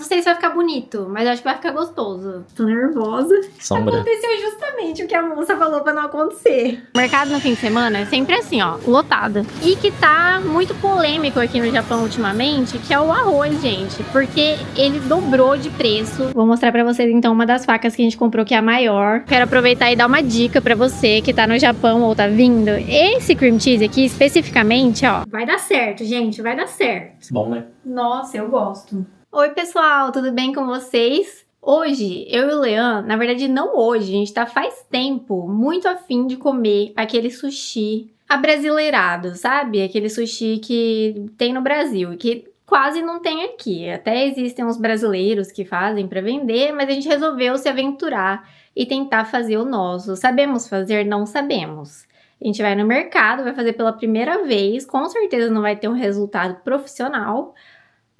Não sei se vai ficar bonito, mas acho que vai ficar gostoso. Tô nervosa. Sombra. Aconteceu justamente o que a moça falou pra não acontecer. O mercado no fim de semana é sempre assim, ó, lotado. E que tá muito polêmico aqui no Japão ultimamente, que é o arroz, gente. Porque ele dobrou de preço. Vou mostrar pra vocês, então, uma das facas que a gente comprou, que é a maior. Quero aproveitar e dar uma dica pra você que tá no Japão ou tá vindo. Esse cream cheese aqui, especificamente, ó, vai dar certo, gente, vai dar certo. Bom, né? Nossa, eu gosto. Oi, pessoal, tudo bem com vocês? Hoje, eu e o Leon, na verdade não hoje, a gente tá faz tempo muito afim de comer aquele sushi abrasileirado, sabe? Aquele sushi que tem no Brasil e que quase não tem aqui. Até existem uns brasileiros que fazem pra vender, mas a gente resolveu se aventurar e tentar fazer o nosso. Sabemos fazer? Não sabemos. A gente vai no mercado, vai fazer pela primeira vez, com certeza não vai ter um resultado profissional,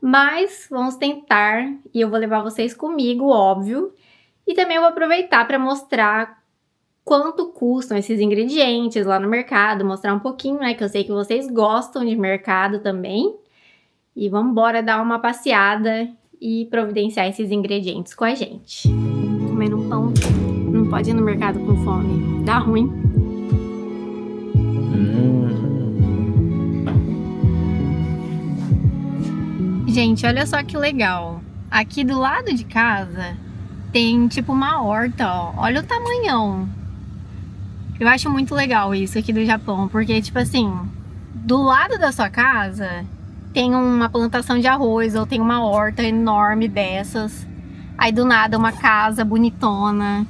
mas vamos tentar e eu vou levar vocês comigo, óbvio. E também eu vou aproveitar para mostrar quanto custam esses ingredientes lá no mercado, mostrar um pouquinho, né, que eu sei que vocês gostam de mercado também. E vamos embora dar uma passeada e providenciar esses ingredientes com a gente. Comendo um pão, não pode ir no mercado com fome, dá ruim. Gente, olha só que legal. Aqui do lado de casa tem tipo uma horta, ó. Olha o tamanhão. Eu acho muito legal isso aqui do Japão, porque tipo assim, do lado da sua casa tem uma plantação de arroz ou tem uma horta enorme dessas. Aí do nada uma casa bonitona,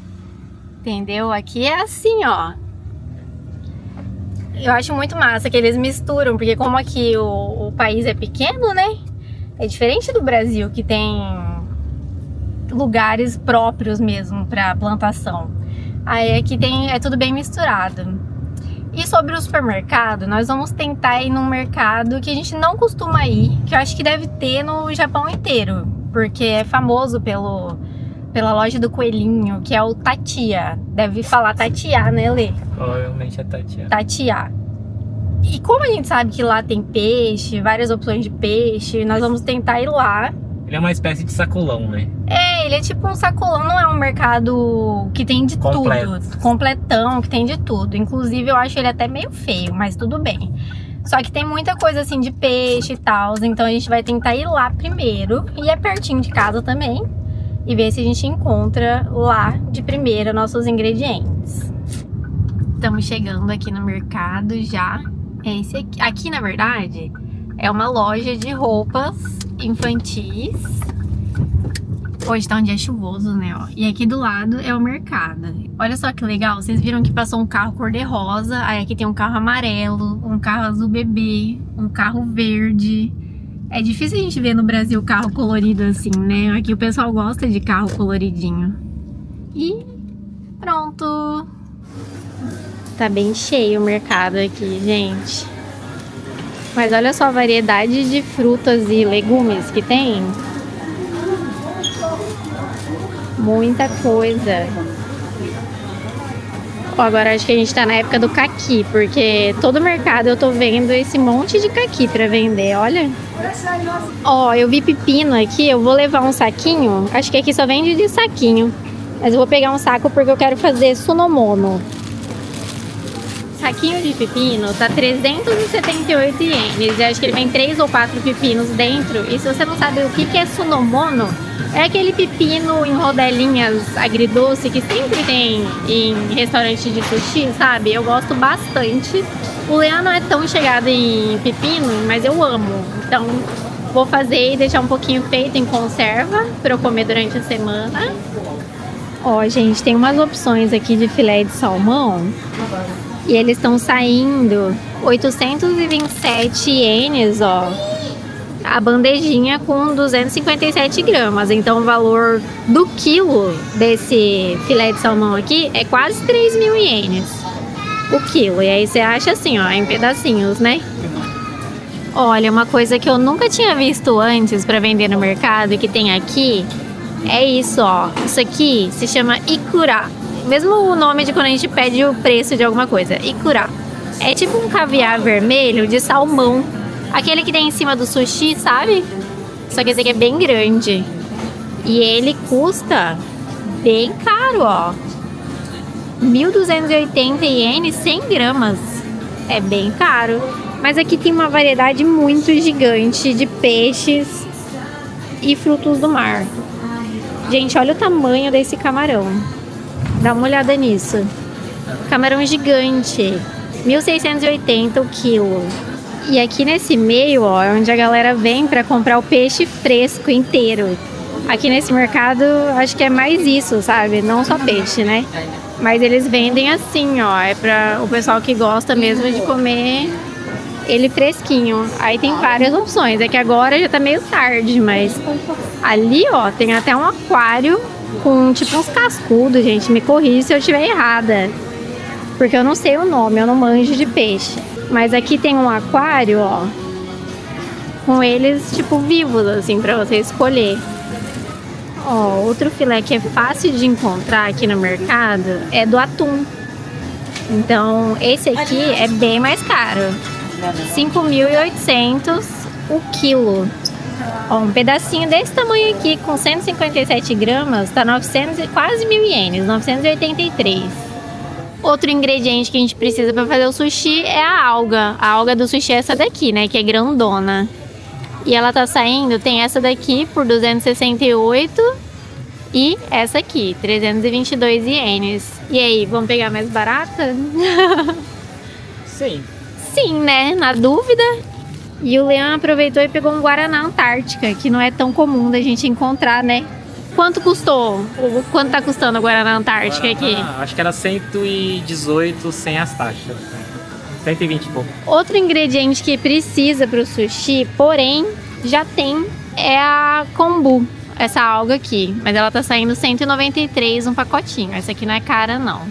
entendeu? Aqui é assim, ó. Eu acho muito massa que eles misturam, porque como aqui o país é pequeno, né? É diferente do Brasil, que tem lugares próprios mesmo para plantação. Aí aqui é tudo bem misturado. E sobre o supermercado, nós vamos tentar ir num mercado que a gente não costuma ir, que eu acho que deve ter no Japão inteiro, porque é famoso pela loja do coelhinho, que é o Tatia. Deve falar Tatia, né, Lê? Provavelmente é Tatia. Tatia. E como a gente sabe que lá tem peixe, várias opções de peixe, nós vamos tentar ir lá. Ele é uma espécie de sacolão, né? É, ele é tipo um sacolão, não é um mercado que tem de Completo. tudo. Completão, que tem de tudo. Inclusive, eu acho ele até meio feio, mas tudo bem. Só que tem muita coisa assim de peixe e tal, então a gente vai tentar ir lá primeiro. E é pertinho de casa também. E ver se a gente encontra lá de primeira nossos ingredientes. Estamos chegando aqui no mercado já. É esse aqui. Aqui, na verdade, é uma loja de roupas infantis. Hoje tá um dia chuvoso, né, ó. E aqui do lado é o mercado. Olha só que legal, vocês viram que passou um carro cor-de-rosa. Aí aqui tem um carro amarelo, um carro azul bebê, um carro verde. É difícil a gente ver no Brasil carro colorido assim, né? Aqui o pessoal gosta de carro coloridinho. E pronto! Tá bem cheio o mercado aqui, gente. Mas olha só a variedade de frutas e legumes que tem. Muita coisa. Ó, agora acho que a gente tá na época do caqui, porque todo mercado eu tô vendo esse monte de caqui pra vender, olha. Ó, eu vi pepino aqui, eu vou levar um saquinho. Acho que aqui só vende de saquinho. Mas eu vou pegar um saco porque eu quero fazer sunomono. Saquinho de pepino tá 378 ienes. Eu acho que ele vem 3 ou 4 pepinos dentro. E se você não sabe o que é sunomono, é aquele pepino em rodelinhas agridoce que sempre tem em restaurante de sushi, sabe? Eu gosto bastante. O Leon não é tão chegado em pepino, mas eu amo. Então vou fazer e deixar um pouquinho feito em conserva para eu comer durante a semana. Ó, gente, tem umas opções aqui de filé de salmão. E eles estão saindo 827 ienes, ó. A bandejinha com 257 gramas. Então o valor do quilo desse filé de salmão aqui é quase 3.000 ienes. O quilo. E aí você acha assim, ó, em pedacinhos, né? Olha, uma coisa que eu nunca tinha visto antes para vender no mercado e que tem aqui é isso, ó. Isso aqui se chama ikura. Mesmo o nome de quando a gente pede o preço de alguma coisa. Ikura. É tipo um caviar vermelho de salmão. Aquele que tem em cima do sushi, sabe? Só que esse aqui é bem grande. E ele custa bem caro, ó. 1.280 ienes, 100 gramas. É bem caro. Mas aqui tem uma variedade muito gigante de peixes e frutos do mar. Gente, olha o tamanho desse camarão. Dá uma olhada nisso. Camarão gigante. 1.680 o quilo. E aqui nesse meio, ó, é onde a galera vem pra comprar o peixe fresco inteiro. Aqui nesse mercado, acho que é mais isso, sabe? Não só peixe, né? Mas eles vendem assim, ó. É pra o pessoal que gosta mesmo de comer ele fresquinho. Aí tem várias opções. É que agora já tá meio tarde, mas ali, ó, tem até um aquário com tipo uns cascudos, gente. Me corrija se eu estiver errada, porque eu não sei o nome, eu não manjo de peixe. Mas aqui tem um aquário, ó, com eles tipo vivos, assim, pra você escolher. Ó, outro filé que é fácil de encontrar aqui no mercado é do atum. Então, esse aqui é bem mais caro. 5.800 o quilo. Ó, um pedacinho desse tamanho aqui, com 157 gramas, tá 900, quase 1.000 ienes, 983. Outro ingrediente que a gente precisa para fazer o sushi é a alga. A alga do sushi é essa daqui, né, que é grandona. E ela tá saindo, tem essa daqui por 268 e essa aqui, 322 ienes. E aí, vamos pegar mais barata? Sim. Sim, né? Na dúvida. E o Leão aproveitou e pegou um Guaraná Antártica, que não é tão comum da gente encontrar, né? Quanto custou? Quanto tá custando o Guaraná Antártica aqui? Acho que era 118 sem as taxas. 120 e pouco. Outro ingrediente que precisa para o sushi, porém, já tem, é a kombu, essa alga aqui. Mas ela tá saindo 193 um pacotinho. Essa aqui não é cara, não.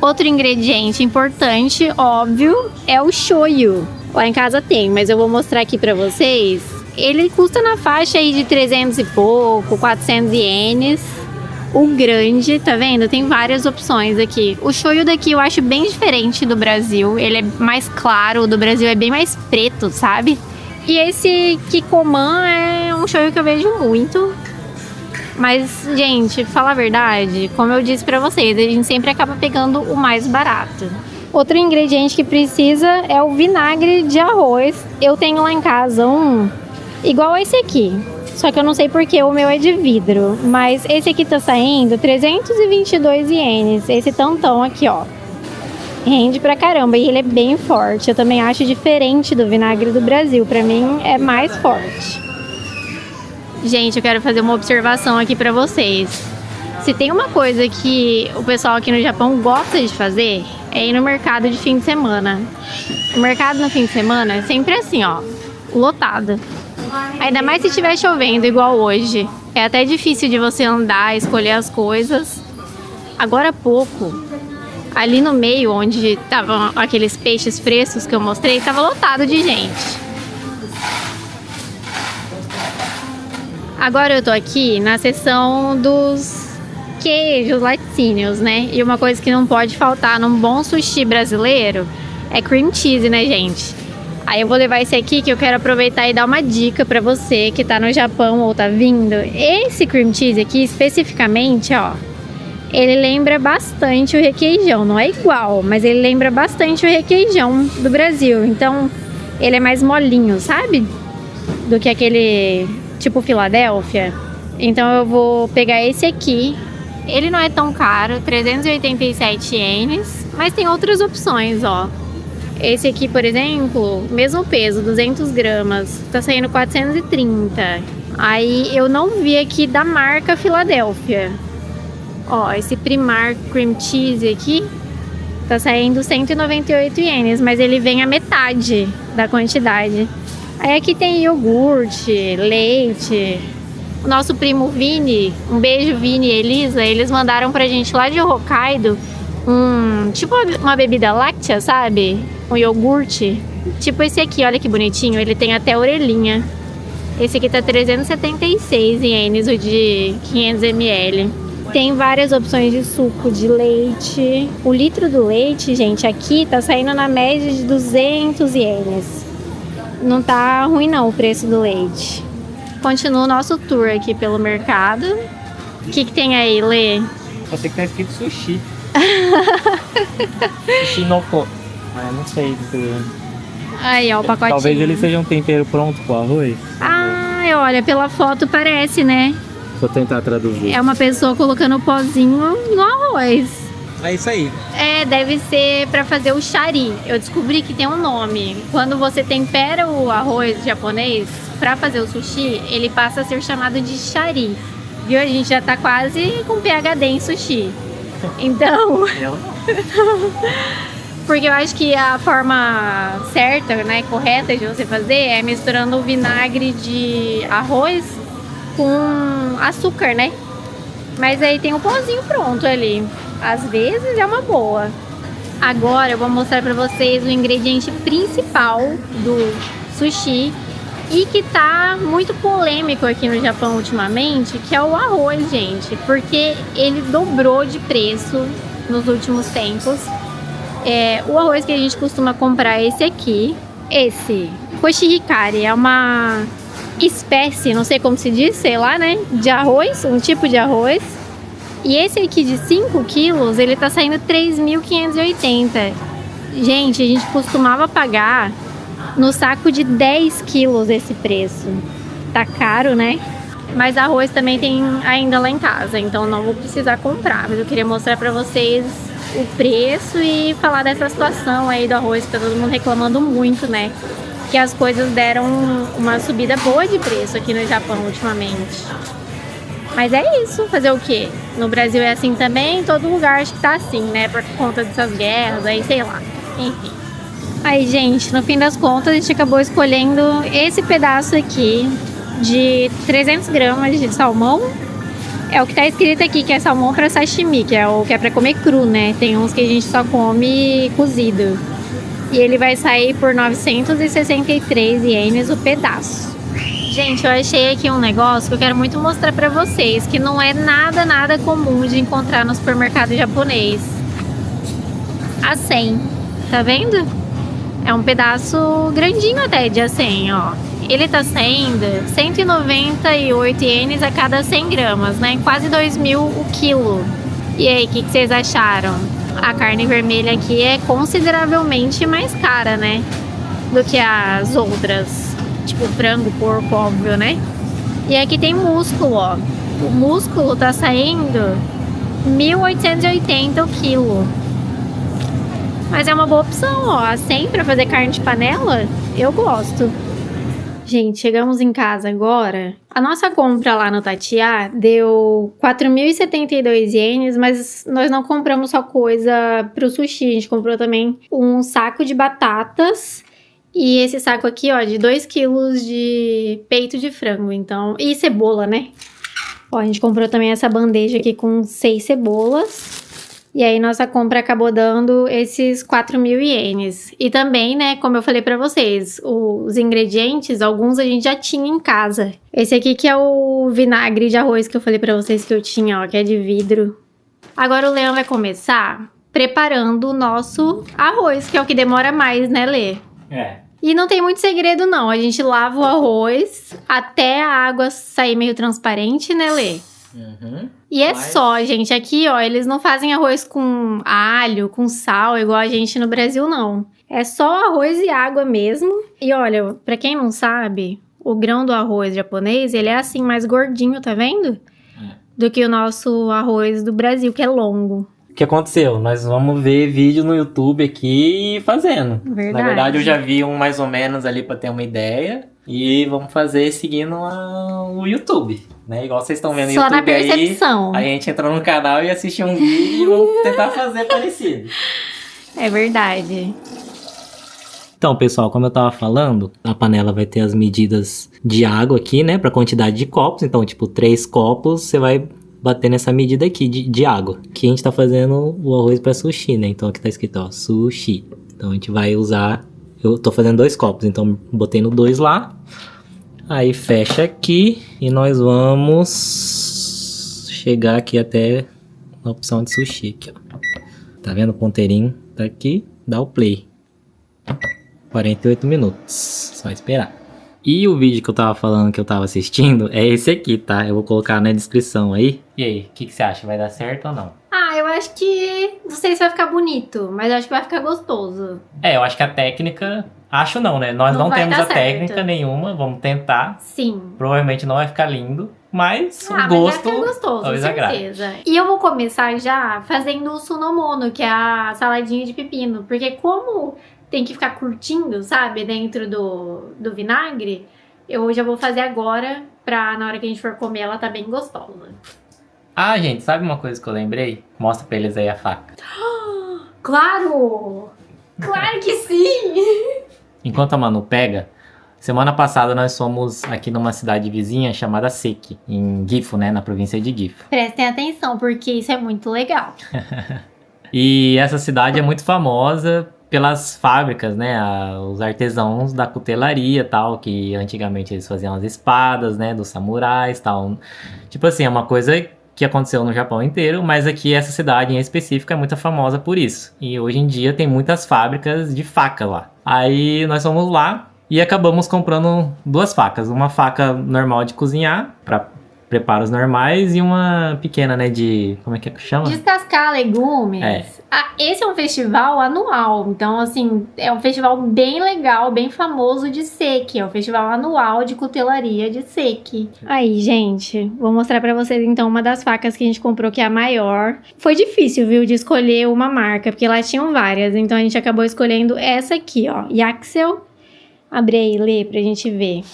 Outro ingrediente importante, óbvio, é o shoyu. Lá em casa tem, mas eu vou mostrar aqui pra vocês. Ele custa na faixa aí de 300 e pouco, 400 ienes. O grande, tá vendo? Tem várias opções aqui. O shoyu daqui eu acho bem diferente do Brasil. Ele é mais claro, o do Brasil é bem mais preto, sabe? E esse Kikkoman é um shoyu que eu vejo muito. Mas, gente, falar a verdade, como eu disse pra vocês, a gente sempre acaba pegando o mais barato. Outro ingrediente que precisa é o vinagre de arroz. Eu tenho lá em casa um igual a esse aqui. Só que eu não sei porque o meu é de vidro. Mas esse aqui tá saindo 322 ienes. Esse tantão aqui, ó. Rende pra caramba e ele é bem forte. Eu também acho diferente do vinagre do Brasil. Pra mim é mais forte. Gente, eu quero fazer uma observação aqui pra vocês. Se tem uma coisa que o pessoal aqui no Japão gosta de fazer, é ir no mercado de fim de semana. O mercado no fim de semana é sempre assim, ó, lotado. Ainda mais se estiver chovendo, igual hoje. É até difícil de você andar, escolher as coisas. Agora há pouco, ali no meio, onde estavam aqueles peixes frescos que eu mostrei, estava lotado de gente. Agora eu tô aqui na seção dos queijos, laticínios, né? E uma coisa que não pode faltar num bom sushi brasileiro é cream cheese, né, gente? Aí eu vou levar esse aqui que eu quero aproveitar e dar uma dica pra você que tá no Japão ou tá vindo. Esse cream cheese aqui, especificamente, ó, ele lembra bastante o requeijão. Não é igual, mas ele lembra bastante o requeijão do Brasil. Então, ele é mais molinho, sabe? Do que aquele tipo Filadélfia. Então eu vou pegar esse aqui. Ele não é tão caro, 387 ienes, mas tem outras opções, ó. Esse aqui, por exemplo, mesmo peso, 200 gramas, tá saindo 430. Aí eu não vi aqui da marca Filadélfia. Ó, esse Primar Cream Cheese aqui tá saindo 198 ienes, mas ele vem a metade da quantidade. Aí aqui tem iogurte, leite. O nosso primo Vini, um beijo Vini e Elisa, eles mandaram pra gente lá de Hokkaido tipo uma bebida láctea, sabe? Um iogurte. Tipo esse aqui, olha que bonitinho, ele tem até orelhinha. Esse aqui tá 376 ienes, o de 500 ml. Tem várias opções de suco de leite. O litro do leite, gente, aqui tá saindo na média de 200 ienes. Não tá ruim não o preço do leite. continua o nosso tour aqui pelo mercado. O que tem aí, Lê? Só sei que tá escrito sushi. Sushi no ko. Mas não sei se... Aí, ó, o pacotinho. Talvez ele seja um tempero pronto pro arroz. Ai, olha, pela foto parece, né? Vou tentar traduzir. É uma pessoa colocando o pozinho no arroz. É isso aí. É, deve ser pra fazer o shari. Eu descobri que tem um nome. Quando você tempera o arroz japonês pra fazer o sushi, ele passa a ser chamado de shari. Viu? A gente já tá quase com PhD em sushi. Então... Eu? Porque eu acho que a forma certa, né, correta de você fazer é misturando o vinagre de arroz com açúcar, né? Mas aí tem um pozinho pronto ali. Às vezes é uma boa. Agora eu vou mostrar pra vocês o ingrediente principal do sushi e que tá muito polêmico aqui no Japão ultimamente, que é o arroz, gente. Porque ele dobrou de preço nos últimos tempos. O arroz que a gente costuma comprar é esse aqui. Esse koshihikari é uma espécie, não sei como se diz, sei lá, né? De arroz, um tipo de arroz. E esse aqui de 5 quilos, ele tá saindo 3.580. Gente, a gente costumava pagar no saco de 10 quilos esse preço. Tá caro, né? Mas arroz também tem ainda lá em casa, então não vou precisar comprar. Mas eu queria mostrar pra vocês o preço e falar dessa situação aí do arroz, que tá todo mundo reclamando muito, né? Que as coisas deram uma subida boa de preço aqui no Japão ultimamente. Mas é isso, fazer o quê? No Brasil é assim também, em todo lugar acho que tá assim, né? Por conta dessas guerras aí, sei lá. Enfim. Aí, gente, no fim das contas, a gente acabou escolhendo esse pedaço aqui de 300 gramas de salmão. É o que tá escrito aqui, que é salmão pra sashimi, que é o que é pra comer cru, né? Tem uns que a gente só come cozido. E ele vai sair por 963 ienes o pedaço. Gente, eu achei aqui um negócio que eu quero muito mostrar pra vocês, que não é nada comum de encontrar no supermercado japonês. Acém, tá vendo? É um pedaço grandinho até de acém, ó. Ele tá saindo 198 ienes a cada 100 gramas, né? Quase 2.000 o quilo. E aí, o que vocês acharam? A carne vermelha aqui é consideravelmente mais cara, né? Do que as outras. Tipo frango, porco, óbvio, né? E aqui tem músculo, ó. O músculo tá saindo 1.880 o quilo. Mas é uma boa opção, ó. Acém pra fazer carne de panela, eu gosto. Gente, chegamos em casa agora. A nossa compra lá no Tatiá deu 4.072 ienes, mas nós não compramos só coisa pro sushi. A gente comprou também um saco de batatas e esse saco aqui, ó, de 2 quilos de peito de frango, então... E cebola, né? Ó, a gente comprou também essa bandeja aqui com 6 cebolas. E aí, nossa compra acabou dando esses 4.000 ienes. E também, né, como eu falei pra vocês, os ingredientes, alguns a gente já tinha em casa. Esse aqui que é o vinagre de arroz que eu falei pra vocês que eu tinha, ó, que é de vidro. Agora o Leão vai começar preparando o nosso arroz, que é o que demora mais, né, Lê? É. E não tem muito segredo, não. A gente lava o arroz até a água sair meio transparente, né, Lê? Uhum. E é só, gente. Aqui, ó, eles não fazem arroz com alho, com sal, igual a gente no Brasil, não. É só arroz e água mesmo. E olha, pra quem não sabe, o grão do arroz japonês, ele é assim, mais gordinho, tá vendo? Do que o nosso arroz do Brasil, que é longo. O que aconteceu? Nós vamos ver vídeo no YouTube aqui fazendo. Verdade. Na verdade, eu já vi um mais ou menos ali pra ter uma ideia. E vamos fazer seguindo o YouTube, né? Igual vocês estão vendo no Só YouTube na percepção. aí a gente entra no canal e assiste um vídeo e vamos tentar fazer parecido. É verdade. Então, pessoal, como eu tava falando, a panela vai ter as medidas de água aqui, né? Pra quantidade de copos. Então, tipo, 3 copos, você vai bater nessa medida aqui de água. Aqui a gente tá fazendo o arroz pra sushi, né? Então aqui tá escrito, ó, sushi. Então a gente vai usar... Eu tô fazendo 2 copos, então botei no 2 lá. Aí fecha aqui e nós vamos chegar aqui até a opção de sushi aqui, ó. Tá vendo o ponteirinho? Tá aqui, dá o play. 48 minutos, só esperar. E o vídeo que eu tava falando que eu tava assistindo é esse aqui, tá? Eu vou colocar na descrição aí. E aí, o que você acha? Vai dar certo ou não? Ah, eu acho que... Não sei se vai ficar bonito, mas eu acho que vai ficar gostoso. Eu acho que a técnica... Acho não, né? Nós não vai temos dar a técnica nenhuma, vamos tentar. Sim. Provavelmente não vai ficar lindo, mas o Mas gosto vai ficar gostoso, talvez certeza. E eu vou começar já fazendo o sunomono, que é a saladinha de pepino. Porque como tem que ficar curtindo, sabe, dentro do vinagre, eu já vou fazer agora pra na hora que a gente for comer ela tá bem gostosa. Ah, gente, sabe uma coisa que eu lembrei? Mostra pra eles aí a faca. Claro! Claro que sim! Enquanto a Manu pega, semana passada nós fomos aqui numa cidade vizinha chamada Seki, em Gifu, né, na província de Gifu. Prestem atenção, porque isso é muito legal. E essa cidade é muito famosa pelas fábricas, né, os artesãos da cutelaria e tal, que antigamente eles faziam as espadas, né, dos samurais e tal. Tipo assim, é uma coisa que aconteceu no Japão inteiro, mas aqui essa cidade em específico é muito famosa por isso. E hoje em dia tem muitas fábricas de faca lá. Aí nós fomos lá e acabamos comprando 2 facas. Uma faca normal de cozinhar, para preparos normais, e uma pequena, né, de... Como é que chama? Descascar legumes. Esse é um festival anual. Então, assim, é um festival bem legal, bem famoso de Seki. É o festival anual de cutelaria de Seki. Aí, gente, vou mostrar pra vocês, então, uma das facas que a gente comprou, que é a maior. Foi difícil, viu, de escolher uma marca, porque lá tinham várias. Então, a gente acabou escolhendo essa aqui, ó. Yaxel. Abre aí, lê pra gente ver.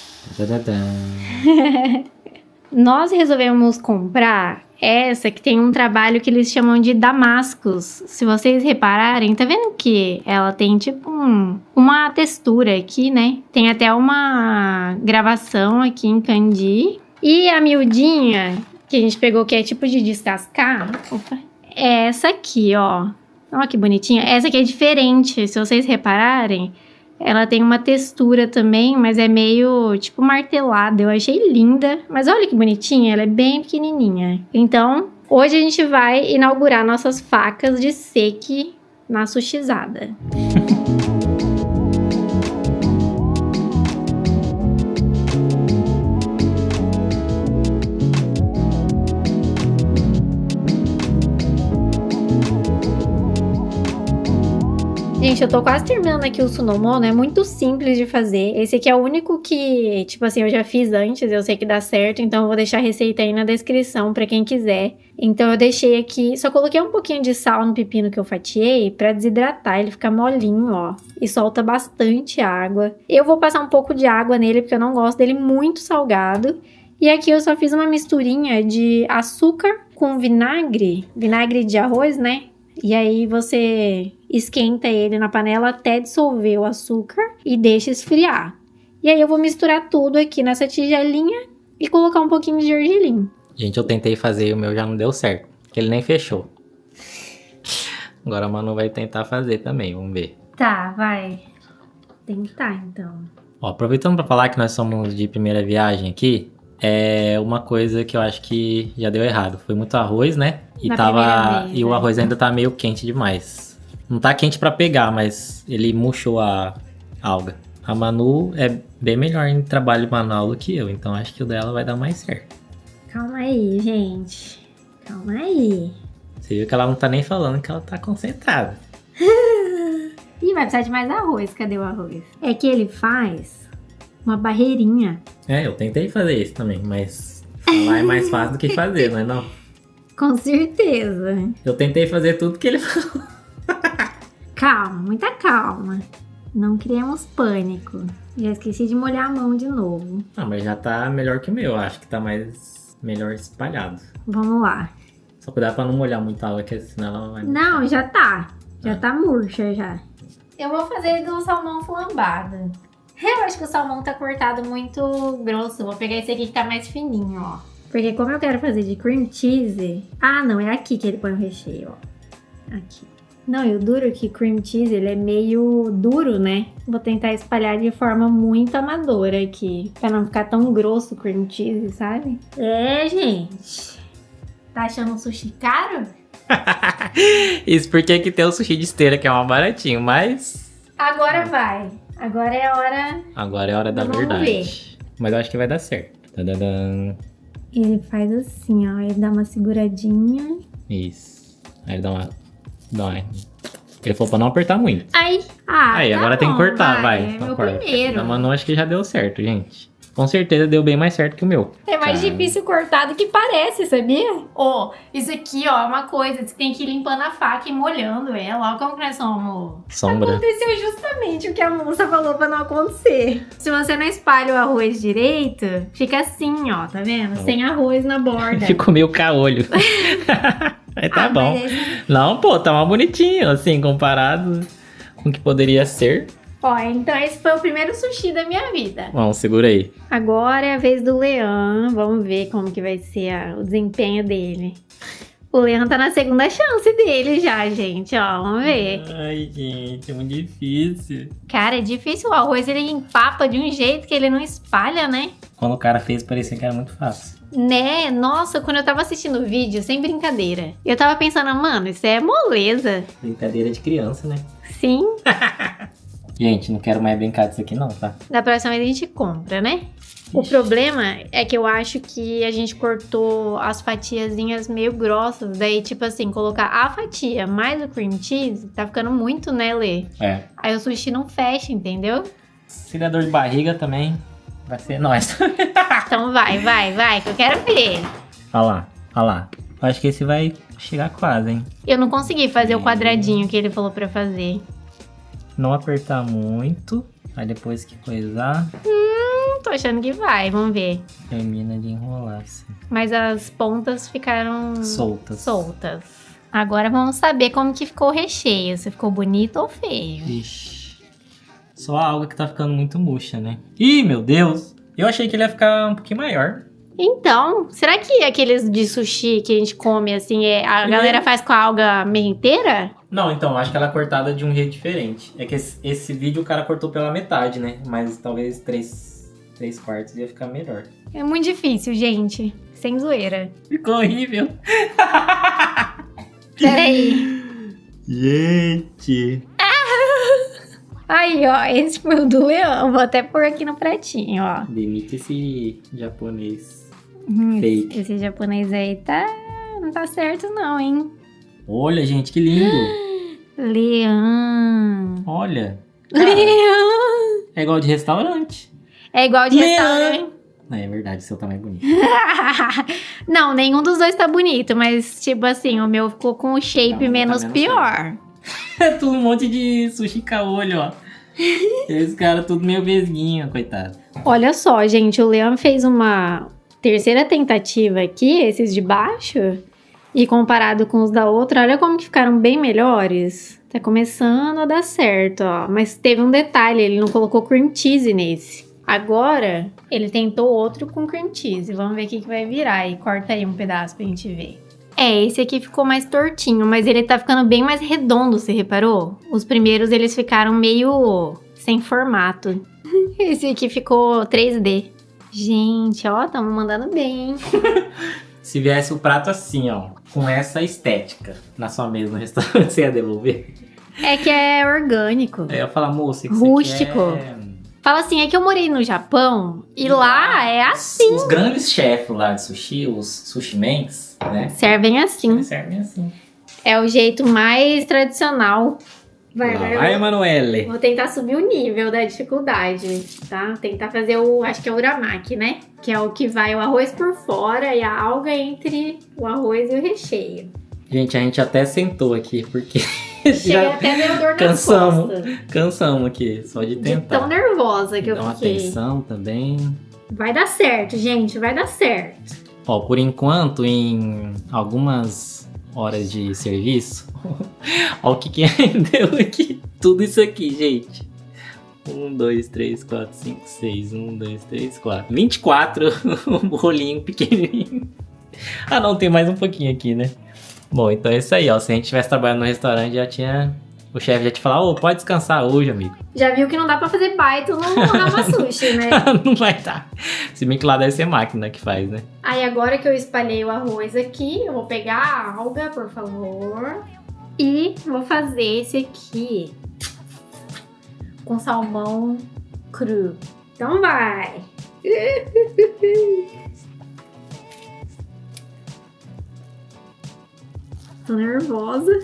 Nós resolvemos comprar essa que tem um trabalho que eles chamam de damascos. Se vocês repararem, tá vendo que ela tem tipo uma textura aqui, né? Tem até uma gravação aqui em kanji. E a miudinha que a gente pegou, que é tipo de descascar, é essa aqui, ó. Olha que bonitinha. Essa aqui é diferente, se vocês repararem. Ela tem uma textura também, mas é meio, tipo, martelada. Eu achei linda. Mas olha que bonitinha, ela é bem pequenininha. Então, hoje a gente vai inaugurar nossas facas de Seki na sushizada. Gente, eu tô quase terminando aqui o sunomono, é muito simples de fazer. Esse aqui é o único que, tipo assim, eu já fiz antes, eu sei que dá certo, então eu vou deixar a receita aí na descrição pra quem quiser. Então eu deixei aqui, só coloquei um pouquinho de sal no pepino que eu fatiei pra desidratar, ele fica molinho, ó. E solta bastante água. Eu vou passar um pouco de água nele, porque eu não gosto dele muito salgado. E aqui eu só fiz uma misturinha de açúcar com vinagre de arroz, né? E aí você esquenta ele na panela até dissolver o açúcar e deixa esfriar. E aí eu vou misturar tudo aqui nessa tigelinha e colocar um pouquinho de gergelim. Gente, eu tentei fazer e o meu já não deu certo, porque ele nem fechou. Agora a Manu vai tentar fazer também, vamos ver. Tá, vai. Tentar então. Ó, aproveitando pra falar que nós somos de primeira viagem aqui, é uma coisa que eu acho que já deu errado. Foi muito arroz, né? E o arroz ainda tá meio quente demais. Não tá quente pra pegar, mas ele murchou a alga. A Manu é bem melhor em trabalho manual do que eu, então acho que o dela vai dar mais certo. Calma aí, gente. Calma aí. Você viu que ela não tá nem falando que ela tá concentrada. Ih, vai precisar de mais arroz. Cadê o arroz? É que ele faz uma barreirinha. Eu tentei fazer isso também, mas falar é mais fácil do que fazer, não é não? Com certeza. Eu tentei fazer tudo que ele falou. Calma, muita calma. Não criemos pânico. Já esqueci de molhar a mão de novo. Ah, mas já tá melhor que o meu. Acho que tá melhor espalhado. Vamos lá. Só cuidar pra não molhar muita água, que senão ela vai... Não, já tá. Já tá murcha já. Eu vou fazer do salmão flambado. Eu acho que o salmão tá cortado muito grosso. Vou pegar esse aqui que tá mais fininho, ó. Porque como eu quero fazer de cream cheese... Ah, não, é aqui que ele põe o recheio, ó. Aqui. Não, e o duro é que cream cheese, ele é meio duro, né? Vou tentar espalhar de forma muito amadora aqui. Pra não ficar tão grosso o cream cheese, sabe? Gente. Tá achando o sushi caro? Isso porque que tem o sushi de esteira, que é mais baratinho, mas... Agora vai. Agora é a hora... Agora é a hora da verdade. Vamos ver. Mas eu acho que vai dar certo. Tadadã. Ele faz assim, ó. Ele dá uma seguradinha. Isso. Aí ele dá uma... Ele falou pra não apertar muito. Aí, Aí, tá agora bom, tem que cortar, vai. É Então meu corta. primeiro. Da Manu acho que já deu certo, gente. Com certeza deu bem mais certo que o meu. É mais Cara. difícil cortar do que parece, sabia? Ó, isso aqui, ó, é uma coisa. Você tem que ir limpando a faca e molhando ela. Ó, como que nós somos. Sombra. Aconteceu justamente o que a moça falou pra não acontecer. Se você não espalha o arroz direito, fica assim, ó, tá vendo? Sem arroz na borda. Ficou meio caolho. Aí tá bom. Mas esse- Não, pô, tá mais bonitinho, assim, comparado com o que poderia ser. Ó, então esse foi o primeiro sushi da minha vida. Vamos, segura aí. Agora é a vez do Leão. Vamos ver como que vai ser o desempenho dele. O Leão tá na segunda chance dele já, gente. Ó, vamos ver. Ai, gente, é muito difícil. Cara, é difícil. O arroz ele empapa de um jeito que ele não espalha, né? Quando o cara fez, parecia que era muito fácil. Né? Nossa, quando eu tava assistindo o vídeo, sem brincadeira, eu tava pensando, mano, isso é moleza. Brincadeira de criança, né? Sim, Gente, não quero mais brincar disso aqui não, tá? da próxima vez a gente compra, né? O problema é que eu acho que a gente cortou as fatiazinhas meio grossas. Daí, tipo assim, colocar a fatia mais o cream cheese, tá ficando muito, né, Lê? É. Aí o sushi não fecha, entendeu? Se der dor de barriga também, vai ser nós. Então vai, que eu quero ver. Olha lá. Acho que esse vai chegar quase, hein? Eu não consegui fazer o quadradinho que ele falou pra fazer. Não apertar muito. Aí depois que coisar, Tô achando que vai, vamos ver. termina de enrolar, assim. Mas as pontas ficaram Soltas. Agora vamos saber como que ficou o recheio. Se ficou bonito ou feio. Ixi. Só a alga que tá ficando muito murcha, né? Ih, meu Deus! Eu achei que ele ia ficar um pouquinho maior. Então, será que aqueles de sushi que a gente come, assim, a galera faz com a alga meio inteira? Não, então, acho que ela é cortada de um jeito diferente. É que esse vídeo o cara cortou pela metade, né? Mas talvez 3/4 ia ficar melhor. É muito difícil, gente. Sem zoeira. Ficou horrível. Peraí. Gente. Aí, ó, esse foi o do Leão. Vou até pôr aqui no pratinho, ó. Demite esse japonês fake. Esse japonês aí não tá certo não, hein? Olha, gente, que lindo. Leão. Olha. Cara, Leão. é igual de restaurante. É igual de Leão. restaurante. Não, é verdade, o seu tá mais bonito. Não, nenhum dos dois tá bonito, mas tipo assim, o meu ficou com o shape Não, menos tá menos pior. É tudo um monte de sushi caolho, ó. Esse cara tudo meio vesguinho, coitado. Olha só, gente, o Leão fez uma terceira tentativa aqui, esses de baixo, e comparado com os da outra, olha como que ficaram bem melhores. Tá começando a dar certo, ó. Mas teve um detalhe, ele não colocou cream cheese nesse. Agora, ele tentou outro com cream cheese. Vamos ver o que vai virar. E corta aí um pedaço pra gente ver. Esse aqui ficou mais tortinho, mas ele tá ficando bem mais redondo, você reparou? Os primeiros, eles ficaram meio sem formato. Esse aqui ficou 3D. Gente, ó, tamo mandando bem, hein? Se viesse o prato assim, ó, com essa estética na sua mesa no restaurante, você ia devolver? É que é orgânico. Aí eu ia falar, moça, que Rústico. isso aqui é... Fala assim, é que eu morei no Japão e lá é assim. Os grandes chefes lá de sushi, os sushimens, né? Servem assim. Eles servem assim. É o jeito mais tradicional. Lá vai, Emanuele. Vou tentar subir o nível da dificuldade, tá? Tentar fazer acho que é o uramaki, né? Que é o que vai o arroz por fora e a alga entre o arroz e o recheio. Gente, a gente até sentou aqui, porque Chega até deu dor cansamos. nas costas. Cansamos aqui, só de De tentar. tão nervosa que eu Dá uma fiquei. atenção também. Vai dar certo, gente, vai dar certo. Ó, por enquanto, em algumas horas de serviço, ó o que rendeu aqui. Tudo isso aqui, gente. 1, 2, 3, 4, 5, 6. 1, 2, 3, 4. 24 rolinho pequenininho. Ah, não, tem mais um pouquinho aqui, né? Bom, então é isso aí, ó. Se a gente estivesse trabalhando no restaurante, já tinha... O chefe já te falar, ô, pode descansar hoje, amigo. Já viu que não dá pra fazer baito no Rama Sushi, né? Não vai dar. Se bem que lá deve ser máquina que faz, né? Aí agora que eu espalhei o arroz aqui, eu vou pegar a alga, por favor. E vou fazer esse aqui com salmão cru. Então vai. Tô nervosa.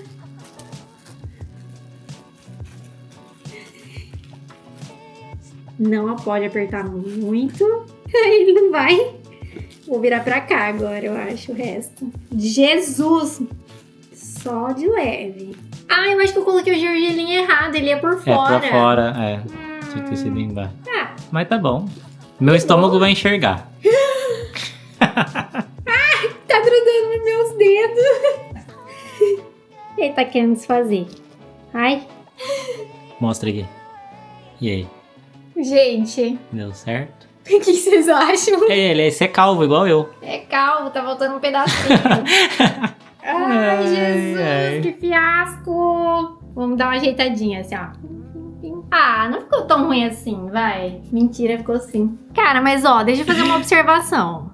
Não pode apertar muito. Ele não vai. Vou virar pra cá agora, eu acho, o resto. Jesus! Só de leve. Ah, eu acho que eu coloquei o gergelim errado. Ele é por fora. É, por fora, é. Tinha que ter sido embaixo. Ah. Mas tá bom. Meu estômago vai enxergar. Tá grudando nos meus dedos. Ele tá querendo desfazer. Ai. Mostra aqui. E aí? Gente, Deu certo? o que vocês acham? Esse é calvo, igual eu. É calvo, tá faltando um pedacinho. Ai, Jesus, que fiasco. Vamos dar uma ajeitadinha assim, ó. Ah, não ficou tão ruim assim, vai. Mentira, ficou sim. Cara, mas ó, deixa eu fazer uma observação.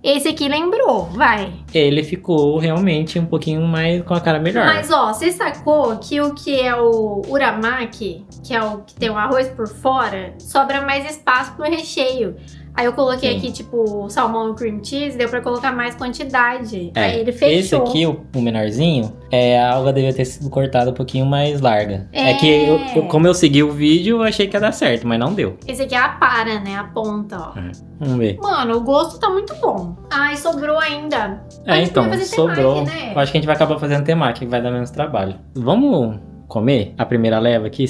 Esse aqui lembrou, vai. Ele ficou realmente um pouquinho mais com a cara melhor. Mas ó, você sacou que o que é o uramaki, que é o que tem o arroz por fora, sobra mais espaço pro recheio. Aí eu coloquei aqui, tipo, salmão e cream cheese, deu pra colocar mais quantidade. Aí ele fechou. Esse aqui, o menorzinho, a alga devia ter sido cortada um pouquinho mais larga. É que, como eu segui o vídeo, eu achei que ia dar certo, mas não deu. Esse aqui é a para, né? A ponta, ó. Vamos ver. Mano, o gosto tá muito bom. Ai, sobrou ainda. Então, sobrou. Né? Eu acho que a gente vai acabar fazendo temaki, que vai dar menos trabalho. Vamos comer a primeira leva aqui?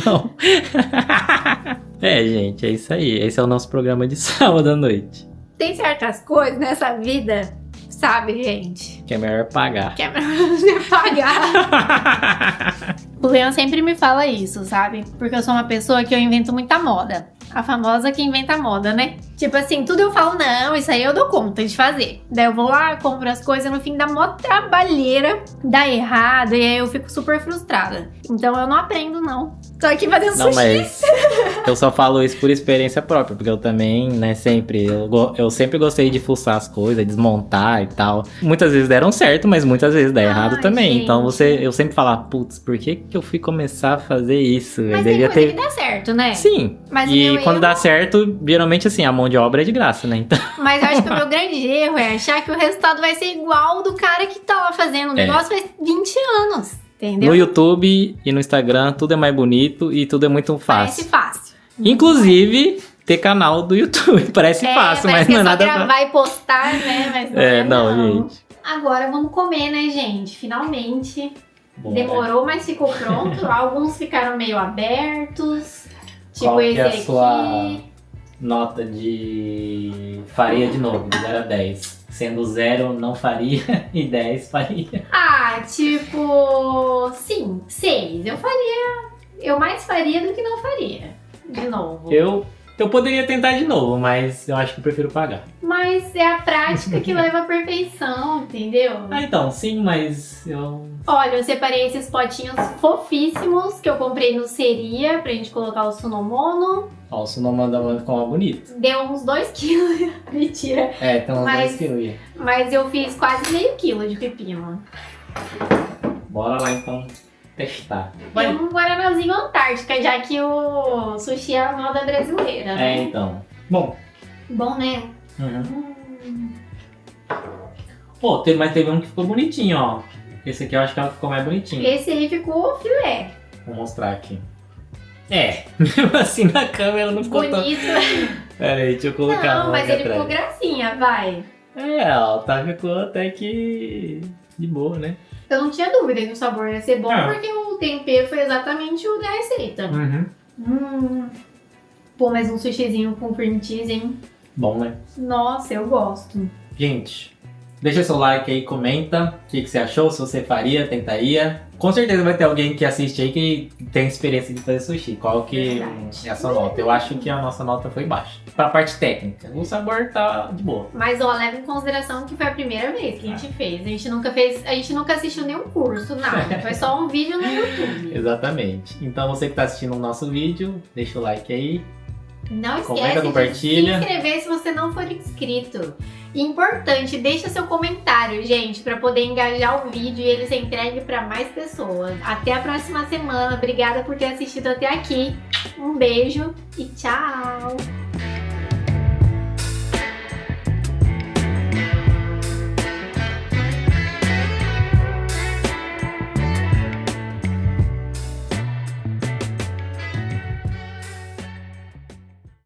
Não. Gente, é isso aí. Esse é o nosso programa de sábado à noite. Tem certas coisas nessa vida, sabe, gente? Que é melhor pagar. Que é melhor pagar. O Leon sempre me fala isso, sabe? Porque eu sou uma pessoa que eu invento muita moda. A famosa que inventa moda, né? Tipo assim, tudo eu falo, não, isso aí eu dou conta de fazer. Daí eu vou lá, compro as coisas, no fim dá mó trabalheira, dá errado, e aí eu fico super frustrada. Então eu não aprendo, não. Tô aqui fazendo sushi. Não, mas eu só falo isso por experiência própria, porque eu também, né, eu sempre gostei de fuçar as coisas, desmontar e tal. Muitas vezes deram certo, mas muitas vezes dá errado também. Gente. Então eu sempre falo, putz, por que eu fui começar a fazer isso? Mas tem coisa que dá certo, né? Sim. Mas e quando dá certo, geralmente assim, a mão de obra é de graça, né? Então... Mas eu acho que o meu grande erro é achar que o resultado vai ser igual ao do cara que tá lá fazendo o negócio faz 20 anos, entendeu? No YouTube e no Instagram, tudo é mais bonito e tudo é muito fácil. Parece fácil. Inclusive, ter canal do YouTube. Parece fácil, mas não é nada fácil. Gravar e postar, né? Mas não, gente. Agora vamos comer, né, gente? Finalmente. Bom, demorou, mas ficou pronto. Alguns ficaram meio abertos. Tipo qual esse que é a aqui. sua nota de faria de novo, de 0 a 10? Sendo 0 não faria e 10 faria. Ah, tipo... Sim, 6. Eu mais faria do que não faria. De novo. Eu poderia tentar de novo, mas eu acho que eu prefiro pagar. Mas é a prática que leva à perfeição, entendeu? Então, sim, mas eu... Olha, eu separei esses potinhos fofíssimos que eu comprei no Seria pra gente colocar o Sunomono. Ó, o Sunomono da Mano ficou mais bonito. Deu uns 2 quilos. Mentira. Tem uns 2 quilos. Mas eu fiz quase meio quilo de pepino. Bora lá, então, testar. E um guaranazinho Antártica, já que o sushi é a moda brasileira, né? Então. Bom, né? Pô, mas teve um que ficou bonitinho, ó. Esse aqui eu acho que ficou mais bonitinho. Esse aí ficou filé. Vou mostrar aqui. Mesmo assim na câmera não ficou bonito. Pera aí, deixa eu colocar. Não, mas ele ficou gracinha, vai. Ficou até que de boa, né? Eu não tinha dúvida que o sabor ia ser bom, porque o tempero foi exatamente o da receita. Pô, mas um sushizinho com cream cheese, hein? Bom, né? Nossa, eu gosto. Gente, deixa seu like aí, comenta o que você achou, se você faria, tentaria. Com certeza vai ter alguém que assiste aí que tem experiência de fazer sushi. Qual que é a sua nota? Eu acho que a nossa nota foi baixa. Pra parte técnica, o sabor tá de boa. Mas ó, leva em consideração que foi a primeira vez que a gente fez. A gente nunca assistiu nenhum curso, nada. Foi só um vídeo no YouTube. Exatamente. Então você que tá assistindo o nosso vídeo, deixa o like aí. Não comenta, esquece compartilha. de se inscrever se você não for inscrito. E importante, deixa seu comentário, gente, para poder engajar o vídeo e ele ser entregue para mais pessoas. Até a próxima semana. Obrigada por ter assistido até aqui. Um beijo e tchau!